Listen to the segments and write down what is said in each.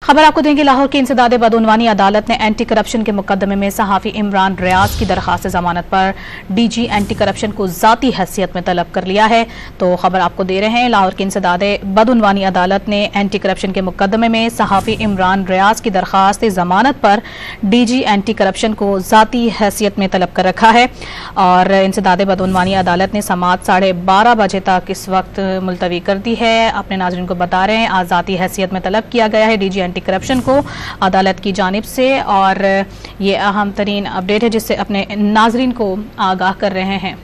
खबर आपको देंगे। लाहौर की इंसदादे बदउनवानी अदालत ने एंटी करप्शन के मुकदमे में सहाफ़ी इमरान रियाज की दरखास्त जमानत पर डीजी एंटी करप्शन को ज़ाती हैसियत में तलब कर लिया है। तो खबर आपको दे रहे हैं, लाहौर की इंसदादे बदउनवानी अदालत ने एंटी करप्शन के मुकदमे में सहाफ़ी इमरान रियाज की दरखास्त जमानत पर डीजी एंटी करप्शन को ज़ाती हैसियत में तलब कर रखा है। और इंसदादे बदउनवानी अदालत ने समाअत 12:30 बजे तक इस वक्त मुलतवी कर दी है। अपने नाज़रीन को बता रहे हैं, आज ज़ाती हैसियत में तलब किया गया है डीजी एंटी करप्शन को अदालत की जानिब से। और ये अहम तरीन अपडेट है जिससे अपने नाजरीन को आगाह कर रहे हैं।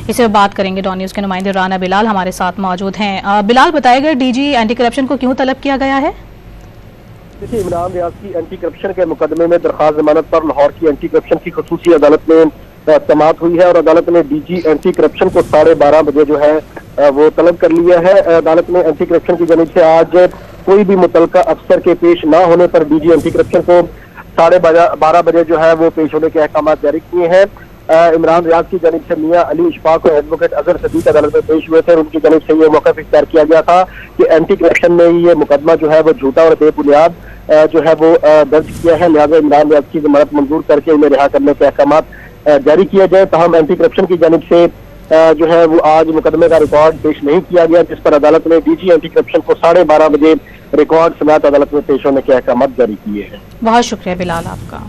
इसे बात करेंगे डॉन न्यूज़ के नुमाइंदे राना बिलाल हमारे साथ मौजूद हैं। बिलाल, बताएगा डीजी एंटी करप्शन को क्यों तलब किया गया है? देखिए, इमरान रियाज की एंटी करप्शन के मुकदमे में दरखास्त जमानत पर लाहौर की एंटी करप्शन की खसूसी अदालत में समाअत हुई है और अदालत ने डीजी एंटी करप्शन को 12:30 बजे जो है वो तलब कर लिया है। अदालत ने एंटी करप्शन की जानिब से आज कोई भी मुतलका अफसर के पेश ना होने पर डीजी एंटी करप्शन को 12:30 बजे जो है वो पेश होने के अहकाम जारी किए हैं। इमरान रियाज की जानिब से मियां अली इशफाक और एडवोकेट अजहर सदीक अदालत में पेश हुए थे और उनकी जानिब से ये मौक़िफ़ इख्तियार किया गया था कि एंटी करप्शन में ये मुकदमा जो है वो झूठा और बेबुनियाद जो है वो दर्ज किया है, लिहाजा इमरान रियाज की जमानत मंजूर करके उन्हें रिहा करने के अहकाम जारी किया जाए। तहम एंटी करप्शन की जानिब से जो है वो आज मुकदमे का रिकॉर्ड पेश नहीं किया गया, जिस पर अदालत ने डीजी एंटी करप्शन को 12:30 बजे रिकॉर्ड समाअत अदालत में पेश होने के अहकाम जारी किए हैं। बहुत शुक्रिया बिलाल आपका।